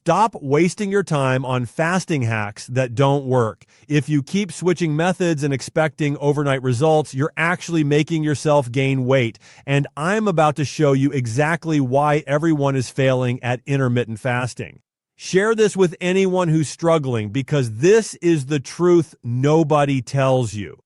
Stop wasting your time on fasting hacks that don't work. If you keep switching methods and expecting overnight results, you're actually making yourself gain weight. And I'm about to show you exactly why everyone is failing at intermittent fasting. Share this with anyone who's struggling, because this is the truth nobody tells you.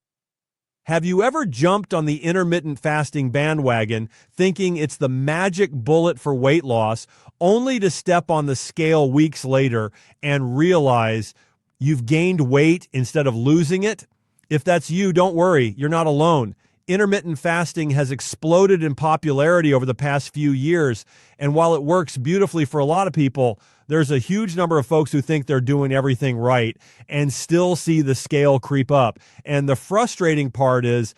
Have you ever jumped on the intermittent fasting bandwagon thinking it's the magic bullet for weight loss, only to step on the scale weeks later and realize you've gained weight instead of losing it? If that's you, don't worry, you're not alone. Intermittent fasting has exploded in popularity over the past few years, and while it works beautifully for a lot of people, there's a huge number of folks who think they're doing everything right and still see the scale creep up. And the frustrating part is,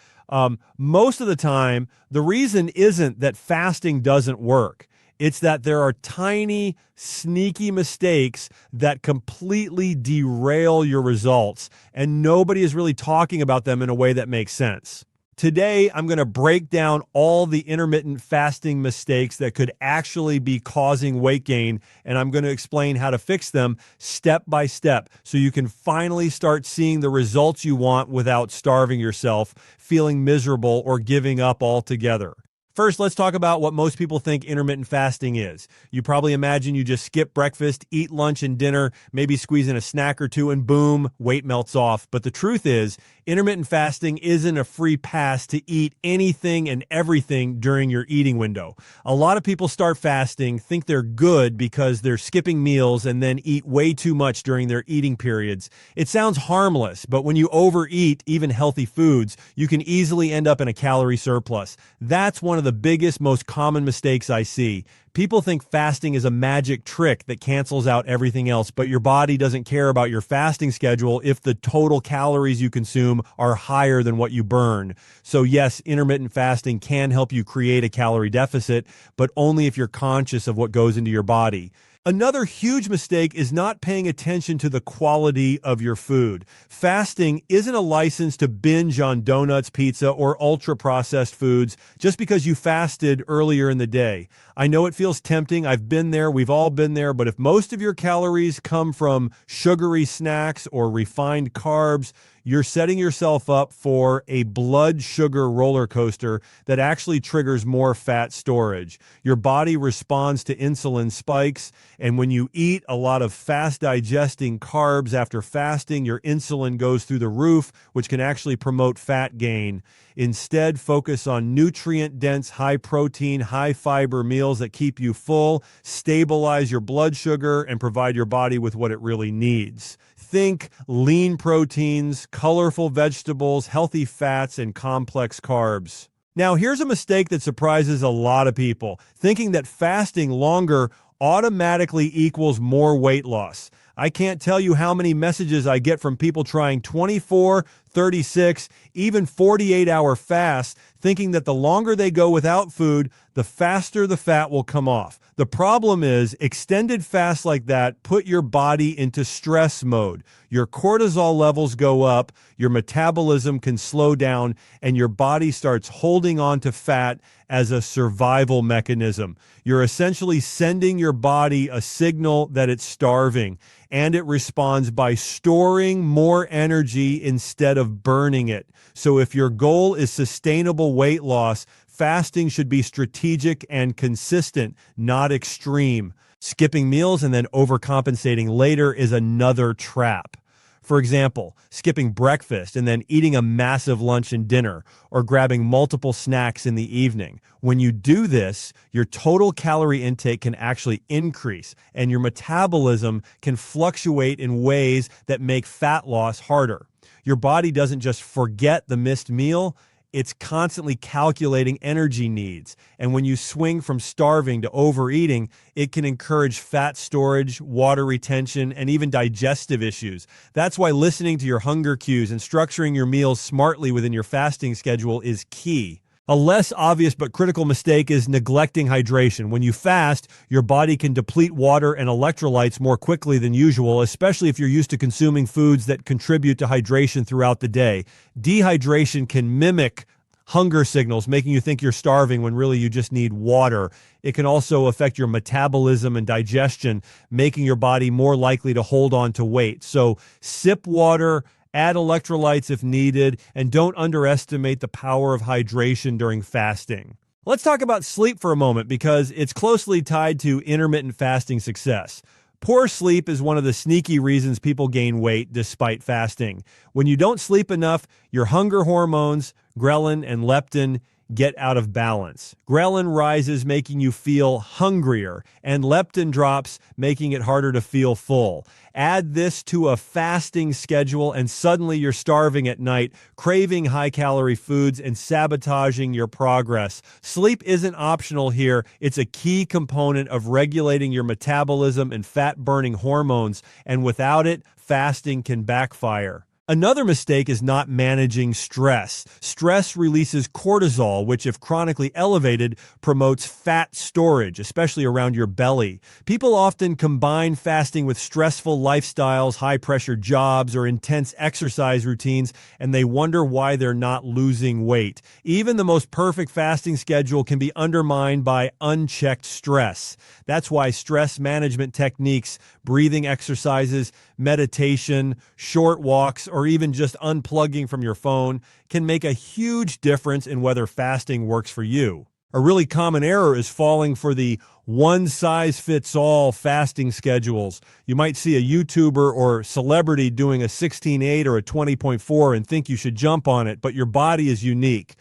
most of the time, the reason isn't that fasting doesn't work. It's that there are tiny, sneaky mistakes that completely derail your results, and nobody is really talking about them in a way that makes sense. Today, I'm going to break down all the intermittent fasting mistakes that could actually be causing weight gain, and I'm going to explain how to fix them step by step so you can finally start seeing the results you want without starving yourself, feeling miserable, or giving up altogether. First, let's talk about what most people think intermittent fasting is. You probably imagine you just skip breakfast, eat lunch and dinner, maybe squeeze in a snack or two, and boom, weight melts off. But the truth is, intermittent fasting isn't a free pass to eat anything and everything during your eating window. A lot of people start fasting, think they're good because they're skipping meals, and then eat way too much during their eating periods. It sounds harmless, but when you overeat even healthy foods, you can easily end up in a calorie surplus. That's one of the biggest, most common mistakes I see. People think fasting is a magic trick that cancels out everything else, but your body doesn't care about your fasting schedule if the total calories you consume are higher than what you burn. So yes, intermittent fasting can help you create a calorie deficit, but only if you're conscious of what goes into your body. Another huge mistake is not paying attention to the quality of your food. Fasting isn't a license to binge on donuts, pizza, or ultra-processed foods just because you fasted earlier in the day. I know it feels tempting. I've been there. We've all been there. But if most of your calories come from sugary snacks or refined carbs, you're setting yourself up for a blood sugar roller coaster that actually triggers more fat storage. Your body responds to insulin spikes, and when you eat a lot of fast-digesting carbs after fasting, your insulin goes through the roof, which can actually promote fat gain. Instead, focus on nutrient-dense, high-protein, high-fiber meals that keep you full, stabilize your blood sugar, and provide your body with what it really needs. Think lean proteins, colorful vegetables, healthy fats, and complex carbs. Now, here's a mistake that surprises a lot of people, thinking that fasting longer automatically equals more weight loss. I can't tell you how many messages I get from people trying 24, 36, even 48-hour fasts, thinking that the longer they go without food, the faster the fat will come off. The problem is extended fasts like that put your body into stress mode. Your cortisol levels go up, your metabolism can slow down, and your body starts holding on to fat as a survival mechanism. You're essentially sending your body a signal that it's starving, and it responds by storing more energy instead of burning it. So if your goal is sustainable weight loss, fasting should be strategic and consistent, not extreme. Skipping meals and then overcompensating later is another trap. For example, skipping breakfast and then eating a massive lunch and dinner, or grabbing multiple snacks in the evening. When you do this, your total calorie intake can actually increase, and your metabolism can fluctuate in ways that make fat loss harder. Your body doesn't just forget the missed meal, it's constantly calculating energy needs. And when you swing from starving to overeating, it can encourage fat storage, water retention, and even digestive issues. That's why listening to your hunger cues and structuring your meals smartly within your fasting schedule is key. A less obvious but critical mistake is neglecting hydration. When you fast, your body can deplete water and electrolytes more quickly than usual, especially if you're used to consuming foods that contribute to hydration throughout the day. Dehydration can mimic hunger signals, making you think you're starving when really you just need water. It can also affect your metabolism and digestion, making your body more likely to hold on to weight. So sip water, add electrolytes if needed, and don't underestimate the power of hydration during fasting. Let's talk about sleep for a moment because it's closely tied to intermittent fasting success. Poor sleep is one of the sneaky reasons people gain weight despite fasting. When you don't sleep enough, your hunger hormones, ghrelin and leptin, get out of balance. Ghrelin rises, making you feel hungrier, and leptin drops, making it harder to feel full. Add this to a fasting schedule, and suddenly you're starving at night, craving high-calorie foods, and sabotaging your progress. Sleep isn't optional here. It's a key component of regulating your metabolism and fat-burning hormones, and without it, fasting can backfire. Another mistake is not managing stress. Stress releases cortisol, which, if chronically elevated, promotes fat storage, especially around your belly. People often combine fasting with stressful lifestyles, high-pressure jobs, or intense exercise routines, and they wonder why they're not losing weight. Even the most perfect fasting schedule can be undermined by unchecked stress. That's why stress management techniques, breathing exercises, meditation, short walks, or even just unplugging from your phone can make a huge difference in whether fasting works for you. A really common error is falling for the one-size-fits-all fasting schedules. You might see a YouTuber or celebrity doing a 16:8 or a 20.4 and think you should jump on it, but your body is unique.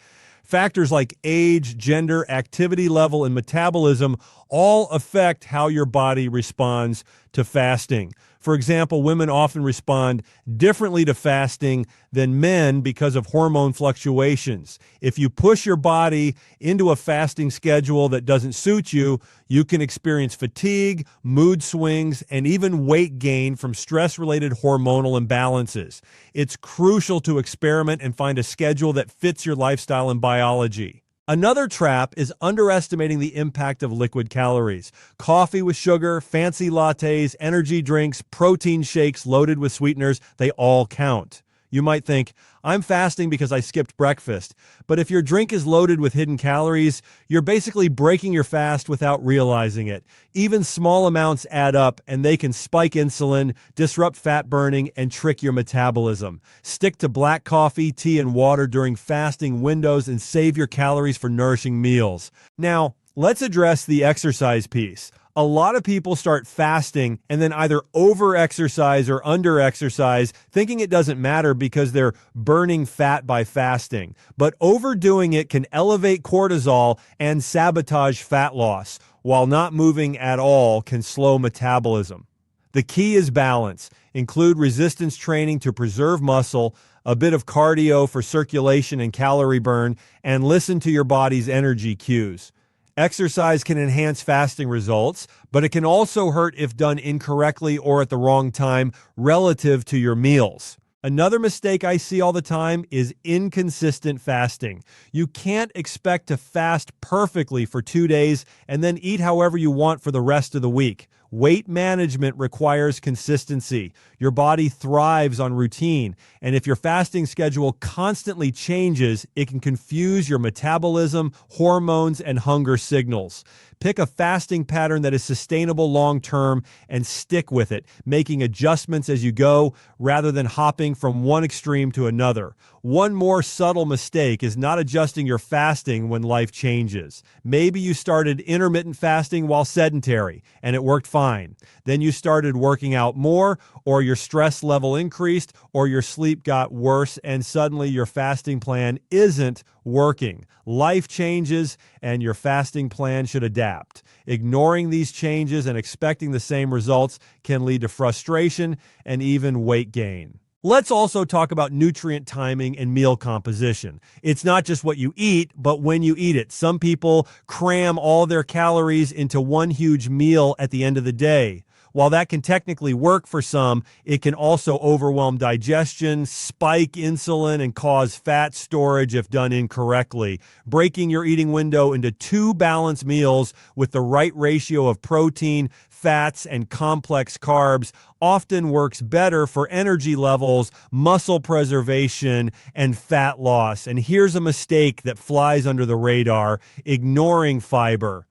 Factors like age, gender, activity level, and metabolism all affect how your body responds to fasting. For example, women often respond differently to fasting than men because of hormone fluctuations. If you push your body into a fasting schedule that doesn't suit you, you can experience fatigue, mood swings, and even weight gain from stress-related hormonal imbalances. It's crucial to experiment and find a schedule that fits your lifestyle and biology. Another trap is underestimating the impact of liquid calories. Coffee with sugar, fancy lattes, energy drinks, protein shakes loaded with sweeteners, they all count. You might think, I'm fasting because I skipped breakfast. But if your drink is loaded with hidden calories, you're basically breaking your fast without realizing it. Even small amounts add up, and they can spike insulin, disrupt fat burning, and trick your metabolism. Stick to black coffee, tea, and water during fasting windows and save your calories for nourishing meals. Now, let's address the exercise piece. A lot of people start fasting and then either over-exercise or under-exercise, thinking it doesn't matter because they're burning fat by fasting. But overdoing it can elevate cortisol and sabotage fat loss, while not moving at all can slow metabolism. The key is balance. Include resistance training to preserve muscle, a bit of cardio for circulation and calorie burn, and listen to your body's energy cues. Exercise can enhance fasting results, but it can also hurt if done incorrectly or at the wrong time relative to your meals. Another mistake I see all the time is inconsistent fasting. You can't expect to fast perfectly for 2 days and then eat however you want for the rest of the week. Weight management requires consistency. Your body thrives on routine, and if your fasting schedule constantly changes, it can confuse your metabolism, hormones, and hunger signals. Pick a fasting pattern that is sustainable long-term and stick with it, making adjustments as you go rather than hopping from one extreme to another. One more subtle mistake is not adjusting your fasting when life changes. Maybe you started intermittent fasting while sedentary, and it worked fine. Then you started working out more, or your stress level increased, or your sleep got worse, and suddenly your fasting plan isn't working. Life changes, and your fasting plan should adapt. Ignoring these changes and expecting the same results can lead to frustration and even weight gain. Let's also talk about nutrient timing and meal composition. It's not just what you eat, but when you eat it. Some people cram all their calories into one huge meal at the end of the day. While that can technically work for some, it can also overwhelm digestion, spike insulin, and cause fat storage if done incorrectly. Breaking your eating window into 2 balanced meals with the right ratio of protein, fats, and complex carbs often works better for energy levels, muscle preservation, and fat loss. And here's a mistake that flies under the radar: ignoring fiber.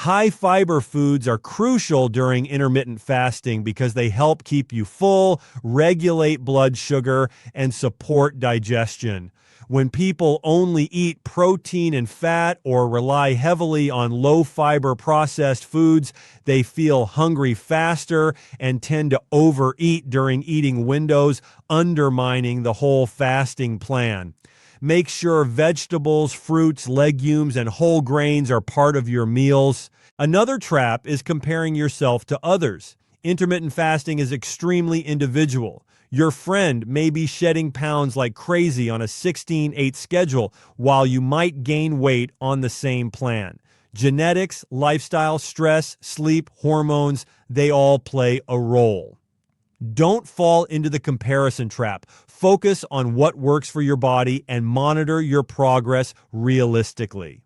High fiber foods are crucial during intermittent fasting because they help keep you full, regulate blood sugar, and support digestion. When people only eat protein and fat or rely heavily on low fiber processed foods, they feel hungry faster and tend to overeat during eating windows, undermining the whole fasting plan. Make sure vegetables, fruits, legumes, and whole grains are part of your meals. Another trap is comparing yourself to others. Intermittent fasting is extremely individual. Your friend may be shedding pounds like crazy on a 16/8 schedule, while you might gain weight on the same plan. Genetics, lifestyle, stress, sleep, hormones, they all play a role. Don't fall into the comparison trap. Focus on what works for your body and monitor your progress realistically.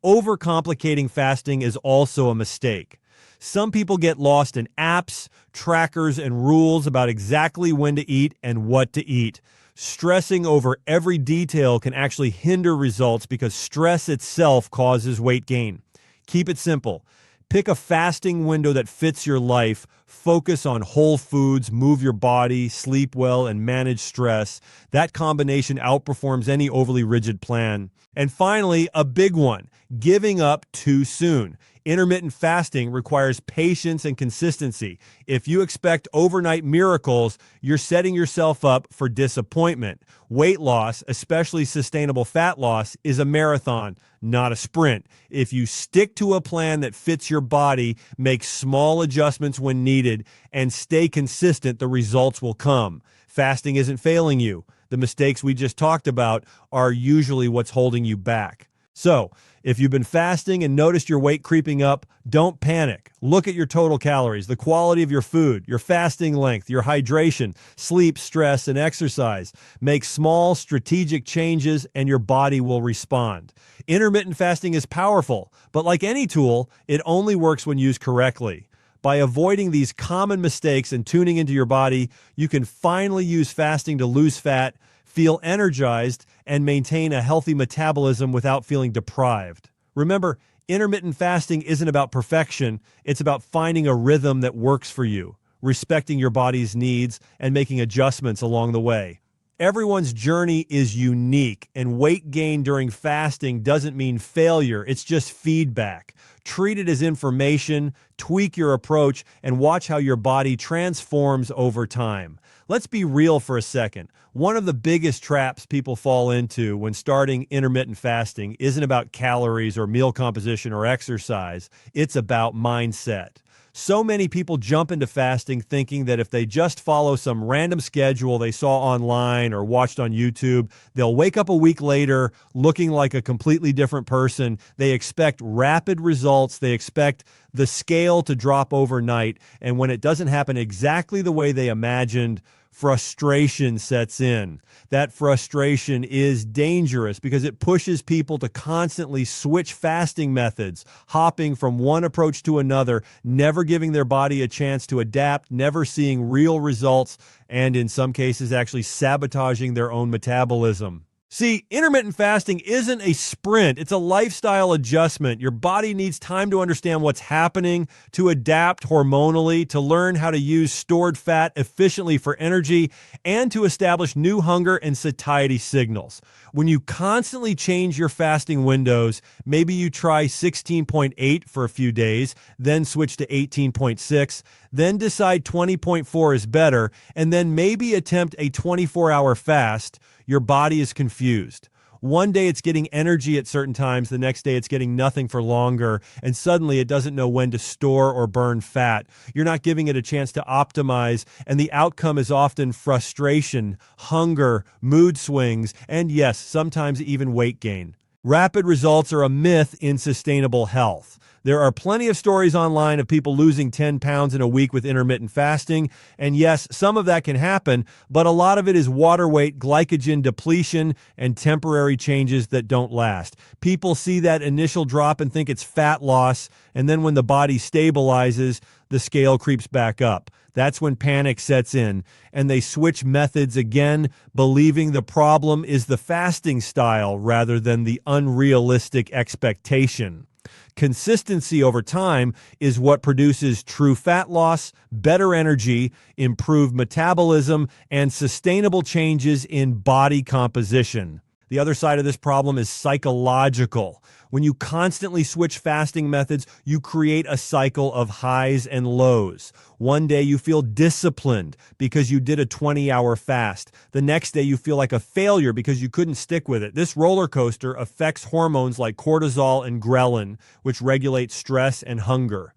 Overcomplicating fasting is also a mistake. Some people get lost in apps, trackers, and rules about exactly when to eat and what to eat. Stressing over every detail can actually hinder results because stress itself causes weight gain. Keep it simple. Pick a fasting window that fits your life. Focus on whole foods, move your body, sleep well, and manage stress. That combination outperforms any overly rigid plan. And finally, a big one: giving up too soon. Intermittent fasting requires patience and consistency. If you expect overnight miracles, you're setting yourself up for disappointment. Weight loss, especially sustainable fat loss, is a marathon, not a sprint. If you stick to a plan that fits your body, make small adjustments when needed, and stay consistent, the results will come. Fasting isn't failing you. The mistakes we just talked about are usually what's holding you back. So, if you've been fasting and noticed your weight creeping up, don't panic. Look at your total calories, the quality of your food, your fasting length, your hydration, sleep, stress, and exercise. Make small, strategic changes and your body will respond. Intermittent fasting is powerful, but like any tool, it only works when used correctly. By avoiding these common mistakes and tuning into your body, you can finally use fasting to lose fat, feel energized, and maintain a healthy metabolism without feeling deprived. Remember, intermittent fasting isn't about perfection. It's about finding a rhythm that works for you, respecting your body's needs, and making adjustments along the way. Everyone's journey is unique, and weight gain during fasting doesn't mean failure. It's just feedback. Treat it as information, tweak your approach, and watch how your body transforms over time. Let's be real for a second. One of the biggest traps people fall into when starting intermittent fasting isn't about calories or meal composition or exercise. It's about mindset. So many people jump into fasting thinking that if they just follow some random schedule they saw online or watched on YouTube, they'll wake up a week later looking like a completely different person. They expect rapid results. They expect the scale to drop overnight. And when it doesn't happen exactly the way they imagined, frustration sets in. That frustration is dangerous because it pushes people to constantly switch fasting methods, hopping from one approach to another, never giving their body a chance to adapt, never seeing real results, and in some cases actually sabotaging their own metabolism. See, intermittent fasting isn't a sprint. It's a lifestyle adjustment. Your body needs time to understand what's happening, to adapt hormonally, to learn how to use stored fat efficiently for energy, and to establish new hunger and satiety signals. When you constantly change your fasting windows, maybe you try 16.8 for a few days, then switch to 18.6, then decide 20.4 is better, and then maybe attempt a 24-hour fast, your body is confused. One day it's getting energy at certain times, the next day it's getting nothing for longer, and suddenly it doesn't know when to store or burn fat. You're not giving it a chance to optimize, and the outcome is often frustration, hunger, mood swings, and yes, sometimes even weight gain. Rapid results are a myth in sustainable health. There are plenty of stories online of people losing 10 pounds in a week with intermittent fasting. And yes, some of that can happen, but a lot of it is water weight, glycogen depletion, and temporary changes that don't last. People see that initial drop and think it's fat loss. And then when the body stabilizes, the scale creeps back up. That's when panic sets in, and they switch methods again, believing the problem is the fasting style rather than the unrealistic expectation. Consistency over time is what produces true fat loss, better energy, improved metabolism, and sustainable changes in body composition. The other side of this problem is psychological. When you constantly switch fasting methods, you create a cycle of highs and lows. One day you feel disciplined because you did a 20-hour fast. The next day you feel like a failure because you couldn't stick with it. This roller coaster affects hormones like cortisol and ghrelin, which regulate stress and hunger.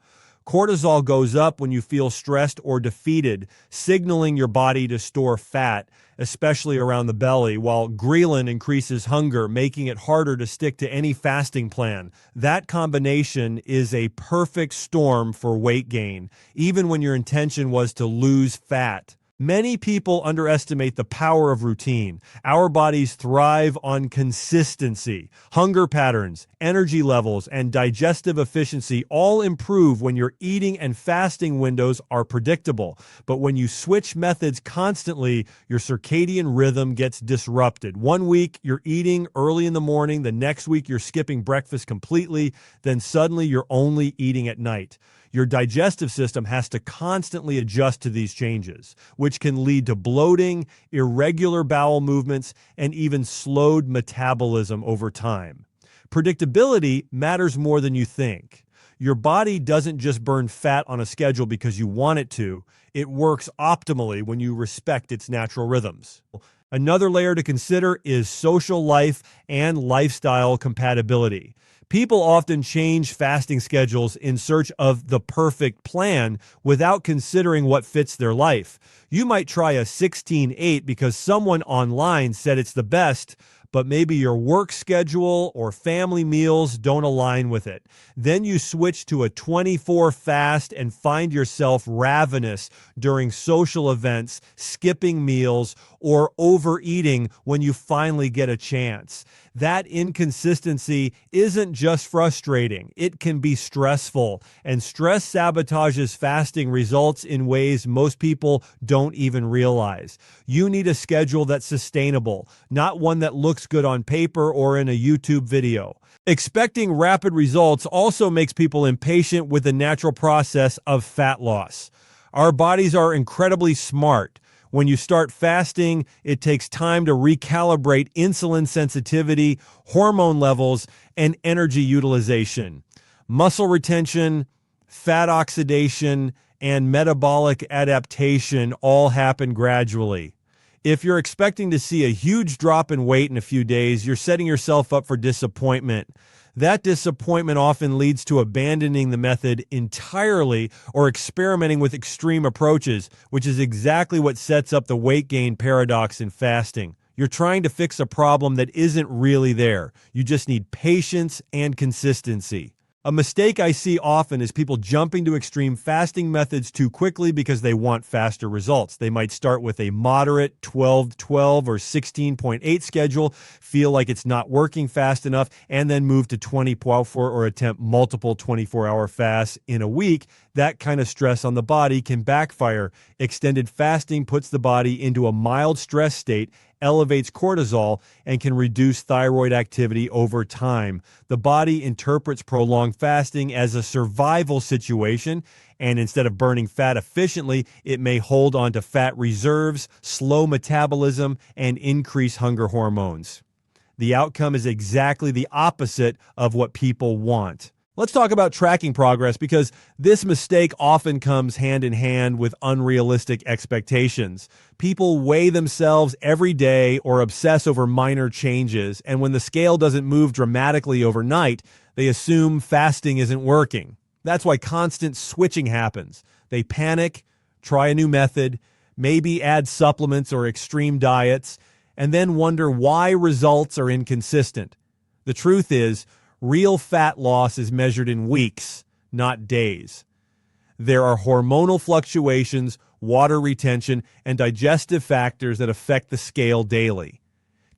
Cortisol goes up when you feel stressed or defeated, signaling your body to store fat, especially around the belly, while ghrelin increases hunger, making it harder to stick to any fasting plan. That combination is a perfect storm for weight gain, even when your intention was to lose fat. Many people underestimate the power of routine. Our bodies thrive on consistency. Hunger patterns, energy levels, and digestive efficiency all improve when your eating and fasting windows are predictable. But when you switch methods constantly, your circadian rhythm gets disrupted. One week, you're eating early in the morning. The next week, you're skipping breakfast completely. Then suddenly, you're only eating at night. Your digestive system has to constantly adjust to these changes, which can lead to bloating, irregular bowel movements, and even slowed metabolism over time. Predictability matters more than you think. Your body doesn't just burn fat on a schedule because you want it to. It works optimally when you respect its natural rhythms. Another layer to consider is social life and lifestyle compatibility. People often change fasting schedules in search of the perfect plan without considering what fits their life. You might try a 16-8 because someone online said it's the best, but maybe your work schedule or family meals don't align with it. Then you switch to a 24 fast and find yourself ravenous during social events, skipping meals, or overeating when you finally get a chance. That inconsistency isn't just frustrating, it can be stressful, and stress sabotages fasting results in ways most people don't even realize. You need a schedule that's sustainable, not one that looks good on paper or in a YouTube video. Expecting rapid results also makes people impatient with the natural process of fat loss. Our bodies are incredibly smart. When you start fasting, it takes time to recalibrate insulin sensitivity, hormone levels, and energy utilization. Muscle retention, fat oxidation, and metabolic adaptation all happen gradually. If you're expecting to see a huge drop in weight in a few days, you're setting yourself up for disappointment. That disappointment often leads to abandoning the method entirely or experimenting with extreme approaches, which is exactly what sets up the weight gain paradox in fasting. You're trying to fix a problem that isn't really there. You just need patience and consistency. A mistake I see often is people jumping to extreme fasting methods too quickly because they want faster results. They might start with a moderate 12-12 or 16.8 schedule, feel like it's not working fast enough, and then move to 20-4 or attempt multiple 24-hour fasts in a week. That kind of stress on the body can backfire. Extended fasting puts the body into a mild stress state, elevates cortisol, and can reduce thyroid activity over time. The body interprets prolonged fasting as a survival situation, and instead of burning fat efficiently, it may hold on to fat reserves, slow metabolism, and increase hunger hormones. The outcome is exactly the opposite of what people want. Let's talk about tracking progress, because this mistake often comes hand in hand with unrealistic expectations. People weigh themselves every day or obsess over minor changes, and when the scale doesn't move dramatically overnight, they assume fasting isn't working. That's why constant switching happens. They panic, try a new method, maybe add supplements or extreme diets, and then wonder why results are inconsistent. The truth is, real fat loss is measured in weeks, not days. There are hormonal fluctuations, water retention, and digestive factors that affect the scale daily.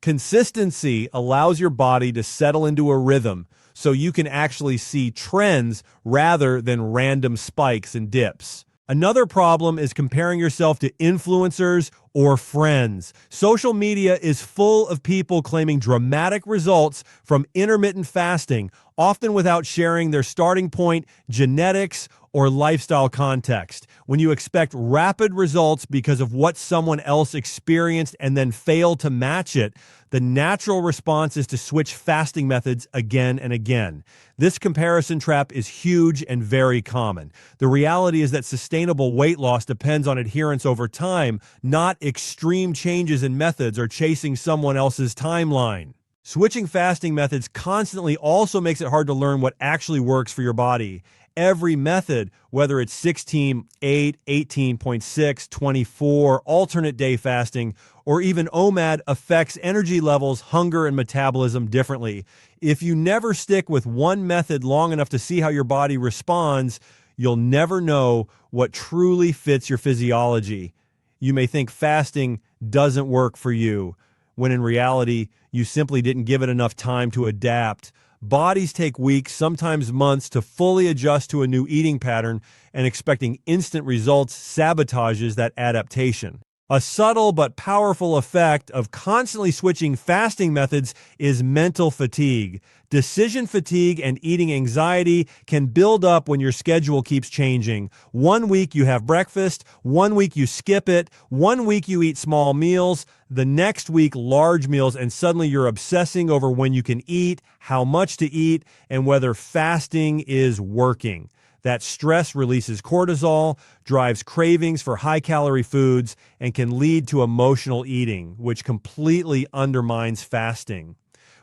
Consistency allows your body to settle into a rhythm so you can actually see trends rather than random spikes and dips. Another problem is comparing yourself to influencers or friends. Social media is full of people claiming dramatic results from intermittent fasting, often without sharing their starting point, genetics, or lifestyle context. When you expect rapid results because of what someone else experienced and then fail to match it, the natural response is to switch fasting methods again and again. This comparison trap is huge and very common. The reality is that sustainable weight loss depends on adherence over time, not extreme changes in methods or chasing someone else's timeline. Switching fasting methods constantly also makes it hard to learn what actually works for your body. Every method, whether it's 16, 8, 18.6, 24, alternate day fasting, or even OMAD, affects energy levels, hunger, and metabolism differently. If you never stick with one method long enough to see how your body responds, you'll never know what truly fits your physiology. You may think fasting doesn't work for you, when in reality, you simply didn't give it enough time to adapt. Bodies take weeks, sometimes months, to fully adjust to a new eating pattern, and expecting instant results sabotages that adaptation. A subtle but powerful effect of constantly switching fasting methods is mental fatigue. Decision fatigue and eating anxiety can build up when your schedule keeps changing. One week you have breakfast, one week you skip it, one week you eat small meals, the next week large meals, and suddenly you're obsessing over when you can eat, how much to eat, and whether fasting is working. That stress releases cortisol, drives cravings for high-calorie foods, and can lead to emotional eating, which completely undermines fasting.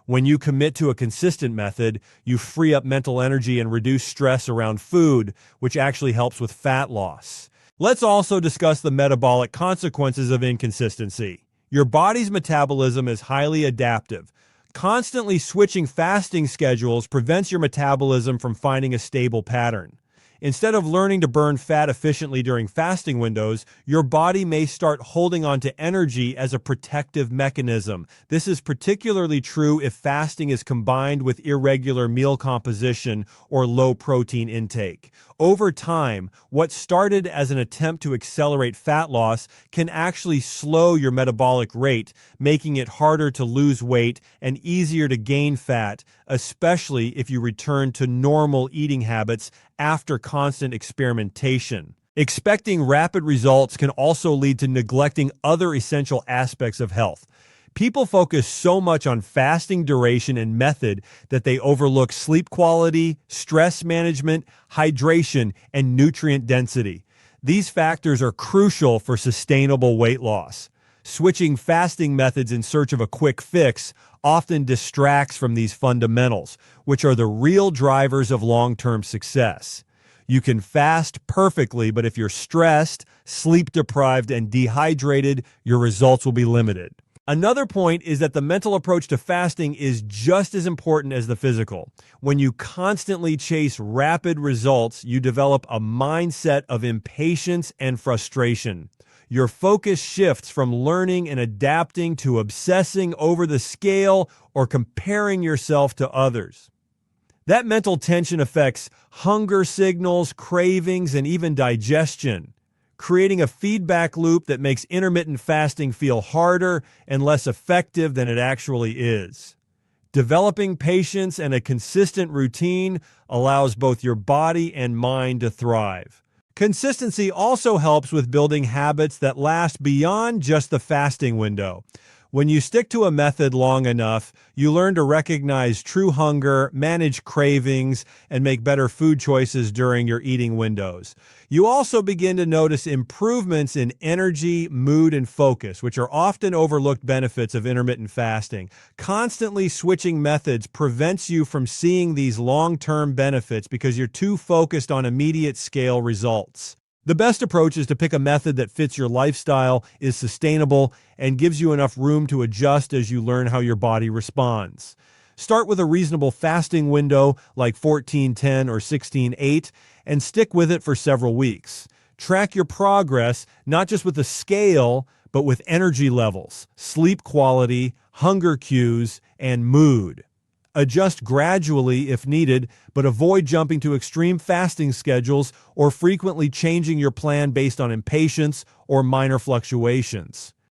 When you commit to a consistent method, you free up mental energy and reduce stress around food, which actually helps with fat loss. Let's also discuss the metabolic consequences of inconsistency. Your body's metabolism is highly adaptive. Constantly switching fasting schedules prevents your metabolism from finding a stable pattern. Instead of learning to burn fat efficiently during fasting windows, your body may start holding on to energy as a protective mechanism. This is particularly true if fasting is combined with irregular meal composition or low protein intake. Over time, what started as an attempt to accelerate fat loss can actually slow your metabolic rate, making it harder to lose weight and easier to gain fat, especially if you return to normal eating habits after constant experimentation. Expecting rapid results can also lead to neglecting other essential aspects of health. People focus so much on fasting duration and method that they overlook sleep quality, stress management, hydration, and nutrient density. These factors are crucial for sustainable weight loss. Switching fasting methods in search of a quick fix often distracts from these fundamentals, which are the real drivers of long-term success. You can fast perfectly, but if you're stressed, sleep-deprived, and dehydrated, your results will be limited. Another point is that the mental approach to fasting is just as important as the physical. When you constantly chase rapid results, you develop a mindset of impatience and frustration. Your focus shifts from learning and adapting to obsessing over the scale or comparing yourself to others. That mental tension affects hunger signals, cravings, and even digestion, creating a feedback loop that makes intermittent fasting feel harder and less effective than it actually is. Developing patience and a consistent routine allows both your body and mind to thrive. Consistency also helps with building habits that last beyond just the fasting window. When you stick to a method long enough, you learn to recognize true hunger, manage cravings, and make better food choices during your eating windows. You also begin to notice improvements in energy, mood, and focus, which are often overlooked benefits of intermittent fasting. Constantly switching methods prevents you from seeing these long-term benefits because you're too focused on immediate scale results. The best approach is to pick a method that fits your lifestyle, is sustainable, and gives you enough room to adjust as you learn how your body responds. Start with a reasonable fasting window like 14-10 or 16-8 and stick with it for several weeks. Track your progress not just with a scale, but with energy levels, sleep quality, hunger cues, and mood. Adjust gradually if needed, but avoid jumping to extreme fasting schedules or frequently changing your plan based on impatience or minor fluctuations.